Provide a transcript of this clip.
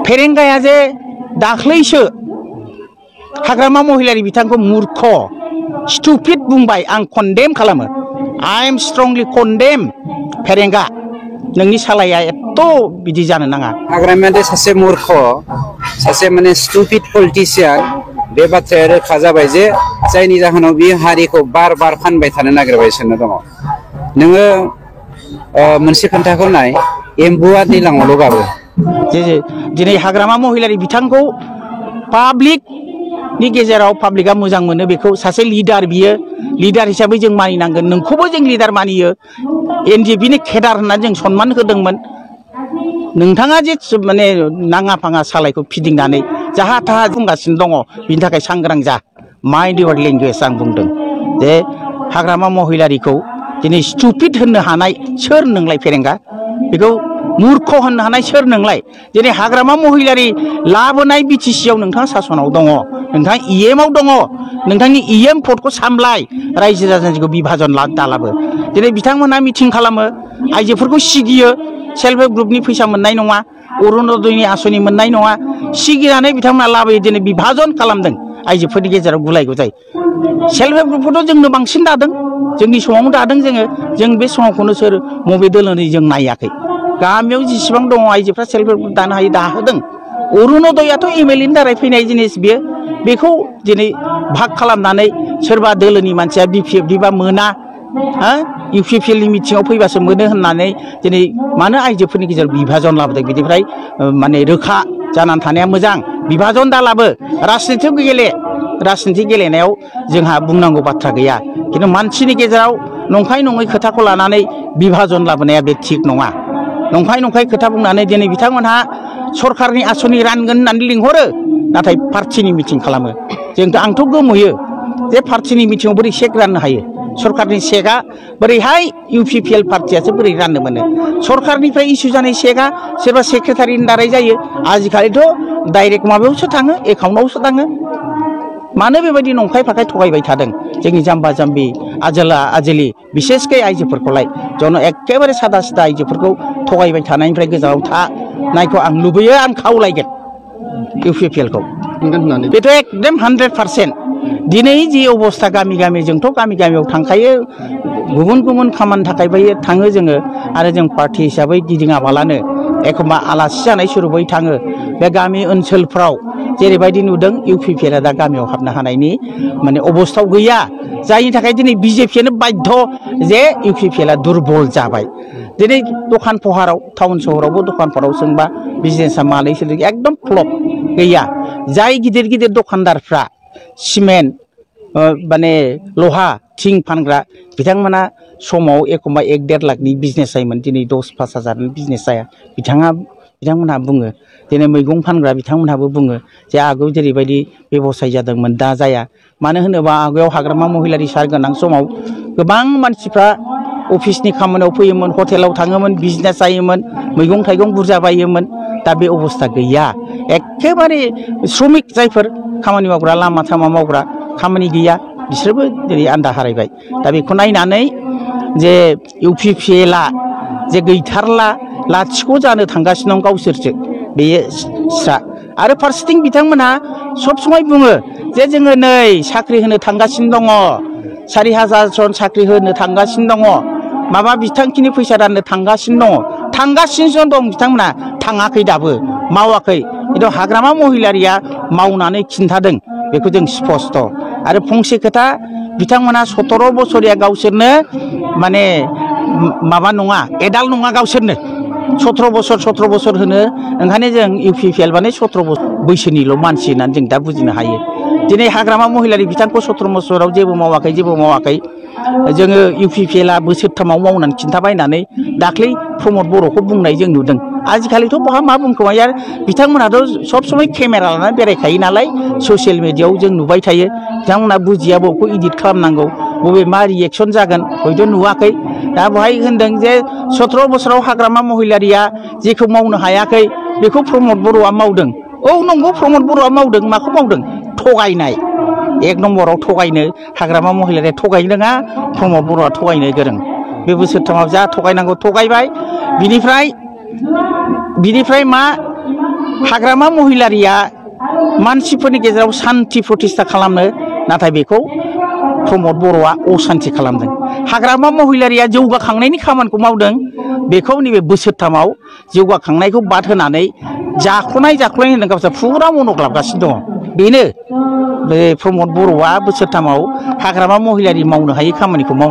फेरेंगाया जे दाख्लैसो हाग्रामा महिलारि बिथांखौ मूर्ख स्टुपिड बुंबाय आं कन्डेम खालामो आई एम स्ट्रंगलि कन्डेम फेरेंगा नोंनि सालाया एत्त बिदि जानो नाङा हाग्रामाया सासे मूर्ख सासे माने स्टुपिड पलिटिशियान बे बाथ्राया रोखा जाबाय जे जायनि जाहोनाव बियो हारिखौ बार बार फानबाय थानो नागिरगासिनो दङ नोङो मोनसे खोन्थाखौ नाय एम्बुआ दैलाङावल' गाबो दिनै हाग्रामा महिलारि बिथांखौ पाब्लिक नि गेजेराव पाब्लिकआ मोजां मोनो बेखौ सासे लिडार बियो लिडार हिसाबै जों मानिनांगोन नोंखौबो जों लिडार मानियो एनडिएफबि केडार होनना जों सनमान होदोंमोन नोंथाङा जे माने नाङा फाङा सालायखौ फिदिंनानै जाहा थाहा बुंगासिनो दङ बिनि थाखाय सांग्रां जा माइन्ड इउर लेंगुवेज आं बुंदों जे हाग्रामा महिलारिखौ दिनै स्टुपिड होननो हानाय सोर नोंलाय फेरेंगा बेखौ मूर्ख होननो हानाय सोर नोंलाय दिनै हाग्रामा महिलारि लाबोनाय बिटिसिआव नोंथाङा सासनाव दङ नोंथाङा इएमआव दङ नोंथांनि इएम भटखौ सामलाय रायजो राजाखौ बिभाजन दालाबो दिनै बिथांमोना मिटिं खालामो आइजोफोरखौ सिगियो सेल्फ हेल्प ग्रुपनि फैसा मोननाय नङा अरुणोदयनि आसनि मोननाय नङा सिगिनानै बिथांमोना लाबोयो दिनै बिभाजन खालामदों आइजोफोरनि गेजेराव गुलाय गुजाय सेल्फ हेल्प ग्रुपखौथ' जोंनो बांसिन दादों जोंनि समावनो दादों जों बे समावखौनो सोर मबे दोलोनि जों नायाखै गामियाव जेसेबां दङ आइजोफ्रा सेल्फ हेल्प ग्रुप दानो हायो दाहोदों अरुणोदयाथ' एमएलएनि दारै फैनाय जिनिस बियो बेखौ दिनै भाग खालामनानै सोरबा दोलोनि मानसिया बिपिएफनिबा मोना इउपिपिएलनि मिटिङाव फैबासो मोनो होननानै दिनै मानो आइजोफोरनि गेजेराव बिभाजन लाबोदों बिनिफ्राय माने रोखा जानानै थानाया मोजां बिभाजन दालाबो राजनिथि गेलेनायाव जोंहा बुंनांगौ बाथ्रा गैया खिन्थु मानसिनि गेजेराव नंखाय नङै खोथाखौ लानानै बिभाजन लाबोनाया बे थिग नङा नंखाय खोथा बुंनानै दिनै बिथांमोनहा सरकारनि आसनि रानगोन होननानै लिंहरो नाथाय पार्टिनि मिटिं खालामो आंथ' गोमोयो जे पार्टिनि मिटिङाव बोरै सेक राननो हायो सरकारनि सेकआ बोरैहाय इउपिपिएल पार्टियासो बोरै राननो मोनो सरकारनिफ्राय इसु जानाय सेकआ सोरबा सेक्रेटारिनि दारै जायो आजिखालिथ' डाइरेक्ट माबायावसो थाङो एकाउन्टआवसो थाङो मानो बेबायदि नंखाय फाखाय थगायबाय थादों जोंनि जाम्बा जाम्बि आजोलि बिसेसकै आइजोफोरखौलाय जन एखेबारे सादा सिदा आइजोफोरखौ थगायबाय थानायनिफ्राय गोजानाव थानायखौ आं लुबैयो आं खावलायगोन इउपिपिएलखौ बेथ' एकदम 100% दिनै जि अबस्था गामि जोंथ' गामियाव थांखायो गुबुन खामानि थाखाय थाङो जोङो आरो जों पार्टि हिसाबै गिदिङाबालानो एखमबा आलासि जानाय सुरुबै थाङो बे गामि ओनसोलफ्राव जेरैबायदि नुदों इउपिपिएलआ दा गामियाव हाबनो हानायनि माने अबस्थायाव गैया जायनि थाखाय दिनै बिजेपियानो बाध्य जे इउपिपिएलआ दुरबल जाबाय दिनै दखान पहाराव टाउन सहरावबो दखान पहाराव सोंबा बिजनेसा मालै सोलिदों एकदम फ्लप गैया जाय गिदिर दखानदारफ्रा सिमेन्ट माने लहा थिं फानग्रा बिथांमोना समाव एखमबा 1-1.5 लाखनि बिजनेस जायोमोन दिनै 10-5 हाजारनि बिजनेस जाया बिथांमोनहा बुङो दिनै मैगं फानग्रा बिथांमोनहाबो बुङो जे आगोल जेरैबायदि बेबसाय जादोंमोन दा जाया मानो होनोबा आगोलाव हाग्रामा महिलारि सार गोनां समाव गोबां मानसिफ्रा अफिसनि खामानियाव फैयोमोन हटेलाव थाङोमोन बिजनेस जायोमोन मैगं थाइगं बुरजा बायोमोन दा बे अबस्था गैया एखेबारे श्रमिक जायफोर खामानि मावग्रा लामा थामा मावग्रा खामानि गैया बिसोरबो दिनै आन्दा हारायबाय दा बेखौ नायनानै जे इउपिपिएलआ जे गैथारला लाथिख' जानो थांगासिनो दं गावसोरसो बेयो स्रा आरो फारसेथिं बिथांमोनहा सब समाय बुङो जे जोङो नै साख्रि होनो थांगासिनो दङ 4,000 जन साख्रि होनो थांगासिनो दङ माबा बिथांखिनि फैसा राननो थांगासिनो दं बिथांमोना थाङाखै दाबो मावाखै खिन्थु हाग्रामा महिलारिया मावनानै खिन्थादों बेखौ जों स्पष्ट आरो फंसे खोथा बिथांमोना 17 बोसोरिया गावसोरनो माने माबा नङा एडाल्ट नङा गावसोरनो 17 बोसोर होनो ओंखायनो जों इउपिपिएल माने 17 बोसोर बैसोनिल' मानसि होननानै जों दा बुजिनो हायो दिनै हाग्रामा महिलारि बिथांखौ 17 बोसोराव जेबो मावाखै जोङो इउपिपिएलआ बोसोरथामाव मावनानै खिन्थाबायनानै दाख्लै प्रमद बर'खौ बुंनाय जों नुदों आजिखालिथ' बहा मा बुंखोमायो आरो बिथांमोनाथ' सब समय केमेरा लानानै बेरायखायो नालाय ससियेल मिडियायाव जों नुबाय थायो बिथांमोना बुजिया बबेखौ इडिट खालामनांगौ बबे मा रिएक्सन जागोन हयथ' नुवाखै दा बेवहाय होनदों जे 17 बोसोराव हाग्रामा महिलारिया जेखौ मावनो हायाखै बेखौ प्रमद बर'आ मावदों औ नंगौ प्रमद बर'आ मावदों माखौ मावदों थगायनाय 1 नम्बराव थगायनो हाग्रामा महिलारिया थगायनो रोङा प्रमद बर'आ थगायनो गोरों बे बोसोरथामाव जा थगायनांगौ थगायबाय बिनिफ्राय मा हाग्रामा महिलारिया मानसिफोरनि गेजेराव शान्ति प्रतिष्ठा खालामनो नाथाय बेखौ प्रमद बर'आ अशान्ति खालामदों हाग्रामा महिलारिया जौगाखांनायनि खामानिखौ मावदों बेखौ नैबे बोसोरथामाव जौगाखांनायखौ बाद होनानै जाख'नाय होनदों गावसोर फुरा मनक लाबगासिनो दङ बेनो बे प्रमद बर'आ बोसोरथामाव हाग्रामा महिलारि मावनो हायै खामानिखौ माव